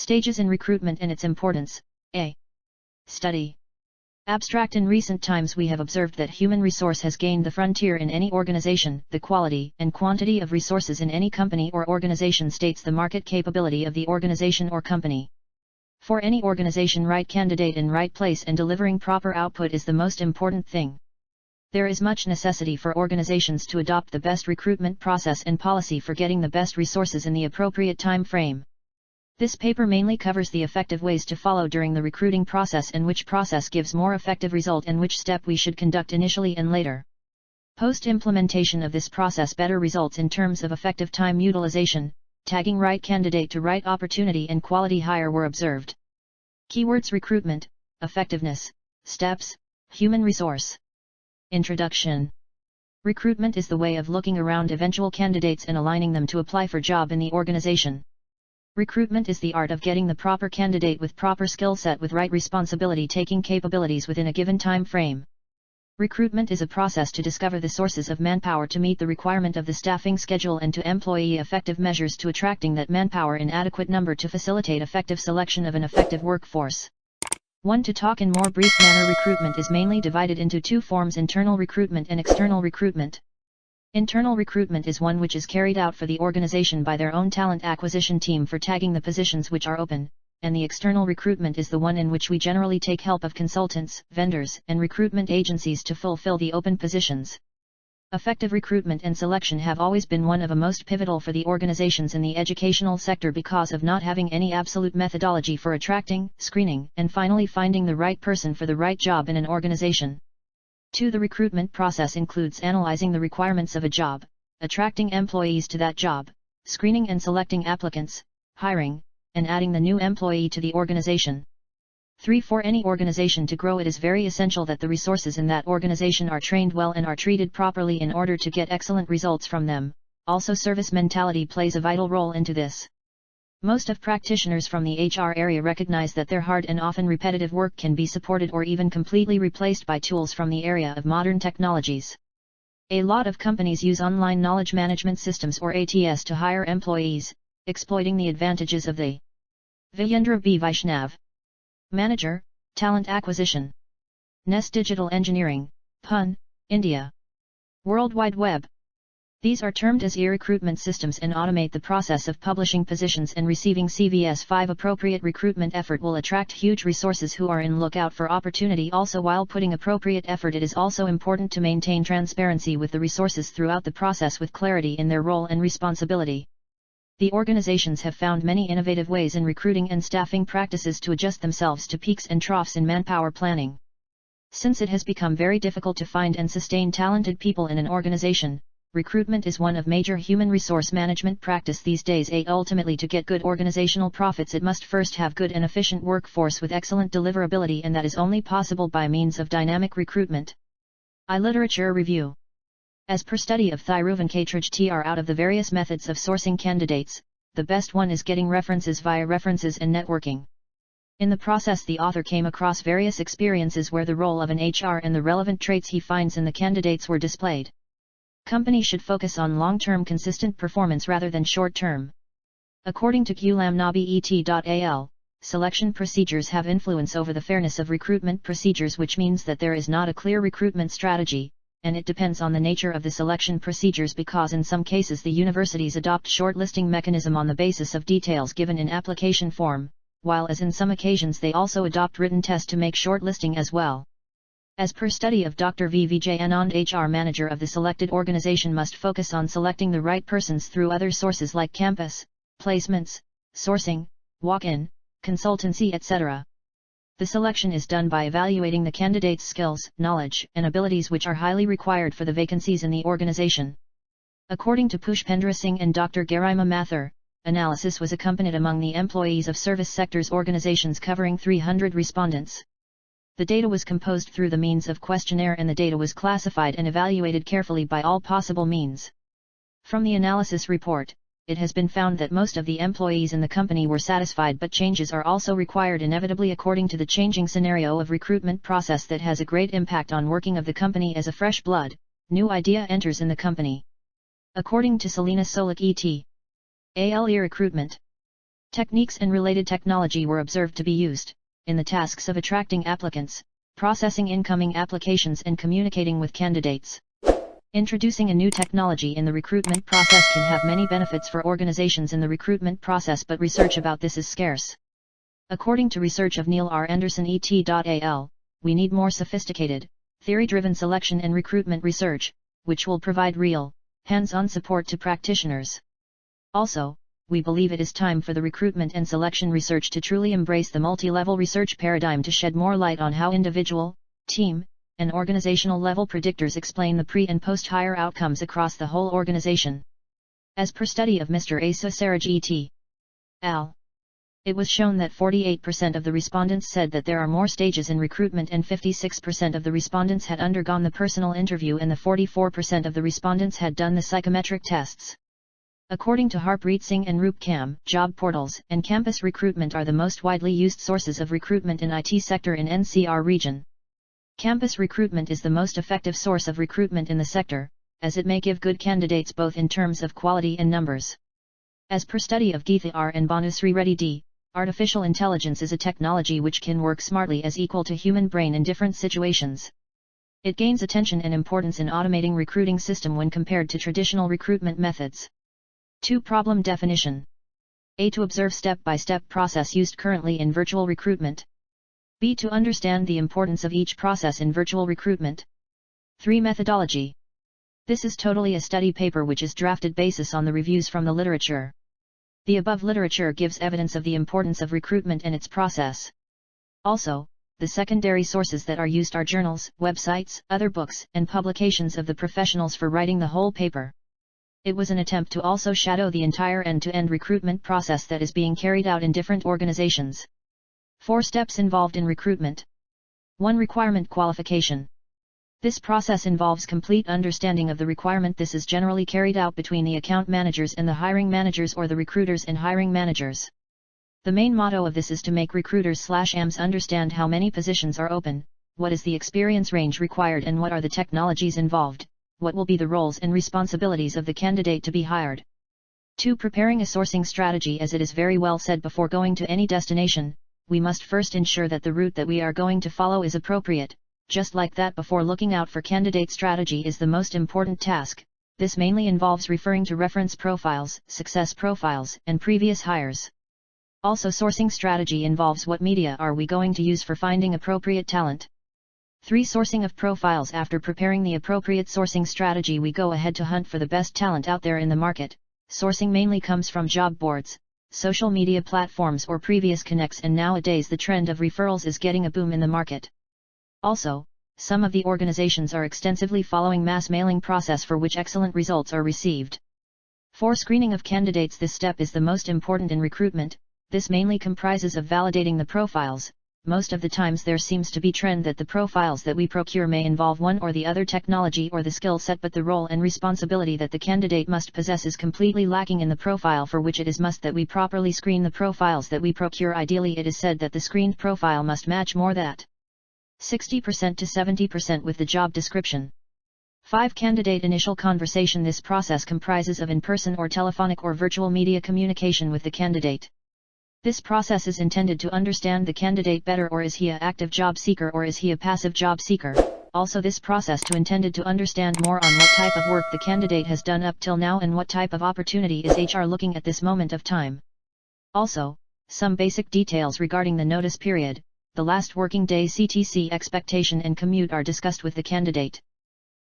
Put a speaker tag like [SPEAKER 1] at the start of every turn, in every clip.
[SPEAKER 1] Stages in recruitment and its importance. A. Study. Abstract. In recent times we have observed that human resource has gained the frontier in any organization. The quality and quantity of resources in any company or organization states the market capability of the organization or company. For any organization, right candidate in right place and delivering proper output is the most important thing. There is much necessity for organizations to adopt the best recruitment process and policy for getting the best resources in the appropriate time frame. This paper mainly covers the effective ways to follow during the recruiting process and which process gives more effective result and which step we should conduct initially and later. Post-implementation of this process better results in terms of effective time utilization, tagging right candidate to right opportunity and quality hire were observed. Keywords: recruitment, effectiveness, steps, human resource. Introduction. Recruitment is the way of looking around eventual candidates and aligning them to apply for job in the organization. Recruitment is the art of getting the proper candidate with proper skill set with right responsibility taking capabilities within a given time frame. Recruitment is a process to discover the sources of manpower to meet the requirement of the staffing schedule and to employ effective measures to attracting that manpower in adequate number to facilitate effective selection of an effective workforce. 1. To talk in more brief manner, recruitment is mainly divided into two forms: internal recruitment and external recruitment. Internal recruitment is one which is carried out for the organization by their own talent acquisition team for tagging the positions which are open, and the external recruitment is the one in which we generally take help of consultants, vendors, and recruitment agencies to fulfill the open positions. Effective recruitment and selection have always been one of the most pivotal for the organizations in the educational sector because of not having any absolute methodology for attracting, screening, and finally finding the right person for the right job in an organization. 2. The recruitment process includes analyzing the requirements of a job, attracting employees to that job, screening and selecting applicants, hiring, and adding the new employee to the organization. 3. For any organization to grow, it is very essential that the resources in that organization are trained well and are treated properly in order to get excellent results from them. Also, service mentality plays a vital role into this. Most of practitioners from the HR area recognize that their hard and often repetitive work can be supported or even completely replaced by tools from the area of modern technologies. A lot of companies use online knowledge management systems or ATS to hire employees, exploiting the advantages of the Vijendra B. Vaishnav, Manager, Talent Acquisition, Nest Digital Engineering, Pune, India. World Wide Web. These are termed as e-recruitment systems and automate the process of publishing positions and receiving CVs. 5. Appropriate recruitment effort will attract huge resources who are in lookout for opportunity. Also, while putting appropriate effort, it is also important to maintain transparency with the resources throughout the process with clarity in their role and responsibility. The organizations have found many innovative ways in recruiting and staffing practices to adjust themselves to peaks and troughs in manpower planning. Since it has become very difficult to find and sustain talented people in an organization, recruitment is one of major human resource management practice these days. 8. Ultimately, to get good organizational profits, it must first have good and efficient workforce with excellent deliverability, and that is only possible by means of dynamic recruitment. Literature review. As per study of Thiruvankatraj out of the various methods of sourcing candidates, the best one is getting references via references and networking. In the process, the author came across various experiences where the role of an HR and the relevant traits he finds in the candidates were displayed. Companies should focus on long-term consistent performance rather than short-term. According to Gulamnabi.et.al, selection procedures have influence over the fairness of recruitment procedures, which means that there is not a clear recruitment strategy, and it depends on the nature of the selection procedures because in some cases the universities adopt shortlisting mechanism on the basis of details given in application form, while as in some occasions they also adopt written test to make shortlisting as well. As per study of Dr. V. Vijendra, HR manager of the selected organization must focus on selecting the right persons through other sources like campus, placements, sourcing, walk-in, consultancy, etc. The selection is done by evaluating the candidate's skills, knowledge, and abilities which are highly required for the vacancies in the organization. According to Pushpendra Singh and Dr. Garima Mathur, analysis was accompanied among the employees of service sectors organizations covering 300 respondents. The data was composed through the means of questionnaire and the data was classified and evaluated carefully by all possible means. From the analysis report, it has been found that most of the employees in the company were satisfied, but changes are also required inevitably according to the changing scenario of recruitment process that has a great impact on working of the company as a fresh blood, new idea enters in the company. According to Selena Solik et al. Recruitment Techniques and related technology were observed to be used in the tasks of attracting applicants, processing incoming applications and communicating with candidates. Introducing a new technology in the recruitment process can have many benefits for organizations in the recruitment process, but research about this is scarce. According to research of Neil R. Anderson et.al., we need more sophisticated, theory-driven selection and recruitment research, which will provide real, hands-on support to practitioners. Also, we believe it is time for the recruitment and selection research to truly embrace the multi-level research paradigm to shed more light on how individual, team, and organizational level predictors explain the pre- and post-hire outcomes across the whole organization. As per study of Mr. Asa Saraj et.al., it was shown that 48% of the respondents said that there are more stages in recruitment, and 56% of the respondents had undergone the personal interview, and the 44% of the respondents had done the psychometric tests. According to Harpreet Singh and Roop Kam, job portals and campus recruitment are the most widely used sources of recruitment in IT sector in NCR region. Campus recruitment is the most effective source of recruitment in the sector, as it may give good candidates both in terms of quality and numbers. As per study of Geetha R. and Banusri Reddy D., artificial intelligence is a technology which can work smartly as equal to human brain in different situations. It gains attention and importance in automating recruiting system when compared to traditional recruitment methods. 2. Problem definition. A. To observe step-by-step process used currently in virtual recruitment. B. To understand the importance of each process in virtual recruitment. 3. Methodology. This is totally a study paper which is drafted basis on the reviews from the literature. The above literature gives evidence of the importance of recruitment and its process. Also, the secondary sources that are used are journals, websites, other books, and publications of the professionals for writing the whole paper. It was an attempt to also shadow the entire end-to-end recruitment process that is being carried out in different organizations. 4 steps involved in recruitment. 1. Requirement qualification. This process involves complete understanding of the requirement. This is generally carried out between the account managers and the hiring managers, or the recruiters and hiring managers. The main motto of this is to make recruiters/AMs understand how many positions are open, what is the experience range required, and what are the technologies involved, what will be the roles and responsibilities of the candidate to be hired. 2. Preparing a sourcing strategy. As it is very well said, before going to any destination, we must first ensure that the route that we are going to follow is appropriate. Just like that, before looking out for candidate strategy is the most important task. This mainly involves referring to reference profiles, success profiles, and previous hires. Also, sourcing strategy involves what media are we going to use for finding appropriate talent. 3. Sourcing of profiles. After preparing the appropriate sourcing strategy, we go ahead to hunt for the best talent out there in the market. Sourcing mainly comes from job boards, social media platforms, or previous connects, and nowadays the trend of referrals is getting a boom in the market. Also, some of the organizations are extensively following mass mailing process, for which excellent results are received. 4. Screening of candidates. This step is the most important in recruitment. This mainly comprises of validating the profiles. Most of the times there seems to be trend that the profiles that we procure may involve one or the other technology or the skill set, but the role and responsibility that the candidate must possess is completely lacking in the profile, for which it is must that we properly screen the profiles that we procure. Ideally, it is said that the screened profile must match more than 60% to 70% with the job description. 5. Candidate initial conversation. This process comprises of in-person or telephonic or virtual media communication with the candidate. This process is intended to understand the candidate better, or is he an active job seeker or is he a passive job seeker. Also, this process to intended to understand more on what type of work the candidate has done up till now and what type of opportunity is HR looking at this moment of time. Also, some basic details regarding the notice period, the last working day, CTC expectation, and commute are discussed with the candidate.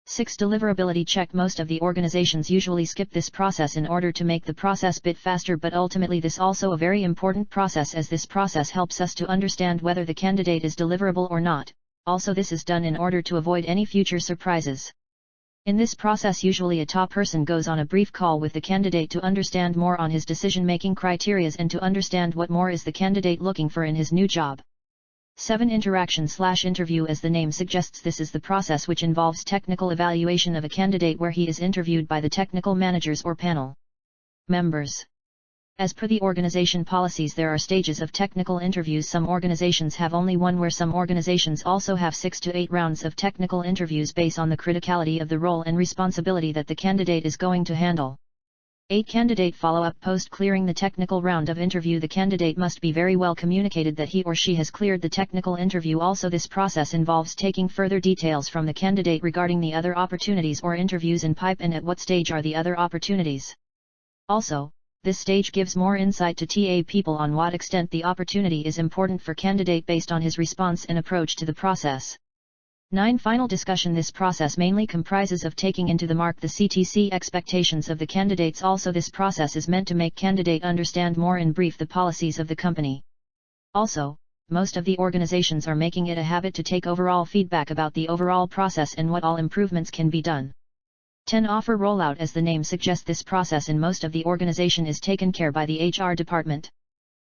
[SPEAKER 1] 6. Deliverability check. Most of the organizations usually skip this process in order to make the process bit faster, but ultimately this also a very important process, as this process helps us to understand whether the candidate is deliverable or not. Also, this is done in order to avoid any future surprises. In this process, usually a top person goes on a brief call with the candidate to understand more on his decision-making criteria and to understand what more is the candidate looking for in his new job. 7. Interaction/interview. As the name suggests, this is the process which involves technical evaluation of a candidate, where he is interviewed by the technical managers or panel members. As per the organization policies, there are stages of technical interviews. Some organizations have only one, where some organizations also have 6 to 8 rounds of technical interviews based on the criticality of the role and responsibility that the candidate is going to handle. 8. Candidate follow-up. Post clearing the technical round of interview, the candidate must be very well communicated that he or she has cleared the technical interview. Also, this process involves taking further details from the candidate regarding the other opportunities or interviews in pipe and at what stage are the other opportunities. Also, this stage gives more insight to TA people on what extent the opportunity is important for candidate based on his response and approach to the process. 9. Final discussion. This process mainly comprises of taking into the mark the CTC expectations of the candidates. Also, this process is meant to make candidate understand more in brief the policies of the company. Also, most of the organizations are making it a habit to take overall feedback about the overall process and what all improvements can be done. 10. Offer rollout. As the name suggests, this process in most of the organization is taken care by the HR department.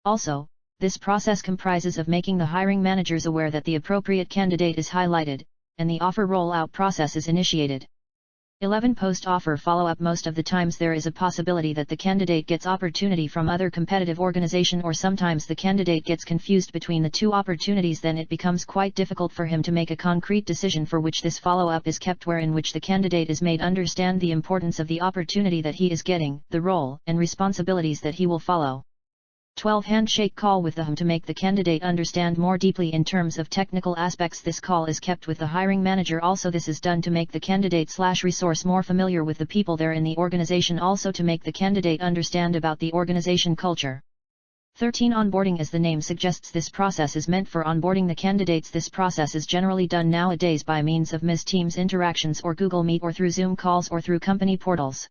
[SPEAKER 1] Also, this process comprises of making the hiring managers aware that the appropriate candidate is highlighted, and the offer rollout process is initiated. 11. Post-offer follow-up. Most of the times there is a possibility that the candidate gets opportunity from other competitive organization, or sometimes the candidate gets confused between the two opportunities. Then it becomes quite difficult for him to make a concrete decision, for which this follow-up is kept, where in which the candidate is made understand the importance of the opportunity that he is getting, the role and responsibilities that he will follow. 12. Handshake call with the HM to make the candidate understand more deeply in terms of technical aspects. This call is kept with the hiring manager. Also, this is done to make the candidate/resource more familiar with the people there in the organization, also to make the candidate understand about the organization culture. 13. Onboarding. As the name suggests, this process is meant for onboarding the candidates. This process is generally done nowadays by means of MS Teams interactions or Google Meet, or through Zoom calls, or through company portals.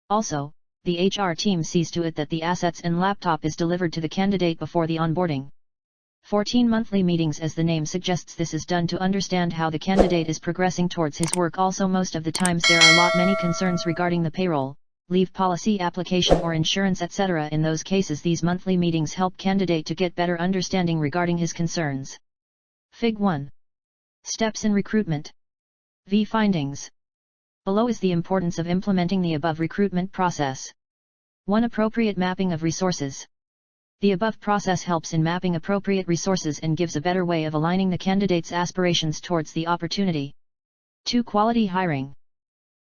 [SPEAKER 1] Also, the HR team sees to it that the assets and laptop is delivered to the candidate before the onboarding. 14. Monthly meetings. As the name suggests, this is done to understand how the candidate is progressing towards his work. Also, most of the times there are many concerns regarding the payroll, leave policy application, or insurance, etc. In those cases, these monthly meetings help candidate to get better understanding regarding his concerns. Fig. 1. Steps in recruitment. V. Findings. Below is the importance of implementing the above recruitment process. 1. Appropriate mapping of resources. The above process helps in mapping appropriate resources and gives a better way of aligning the candidate's aspirations towards the opportunity. 2. Quality hiring.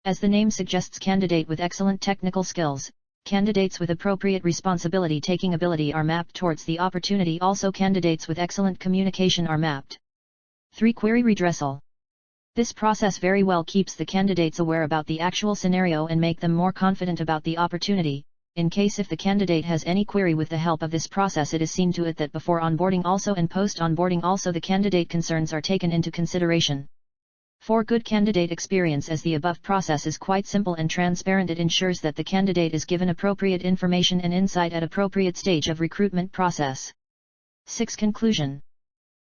[SPEAKER 1] As the name suggests, candidate with excellent technical skills, candidates with appropriate responsibility taking ability are mapped towards the opportunity. Also, candidates with excellent communication are mapped. 3. Query redressal. This process very well keeps the candidates aware about the actual scenario and make them more confident about the opportunity. In case if the candidate has any query, with the help of this process, it is seen to it that before onboarding also and post-onboarding also the candidate concerns are taken into consideration. 4. Good candidate experience. As the above process is quite simple and transparent, it ensures that the candidate is given appropriate information and insight at appropriate stage of recruitment process. 6. Conclusion.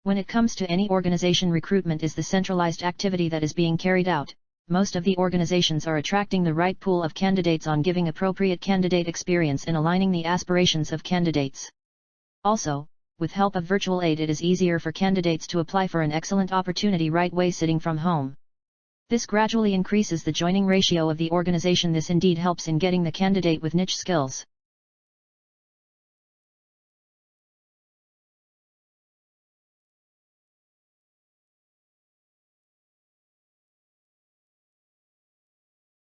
[SPEAKER 1] When it comes to any organization, recruitment is the centralized activity that is being carried out. Most of the organizations are attracting the right pool of candidates on giving appropriate candidate experience and aligning the aspirations of candidates. Also, with help of virtual aid, it is easier for candidates to apply for an excellent opportunity right way sitting from home. This gradually increases the joining ratio of the organization. This indeed helps in getting the candidate with niche skills.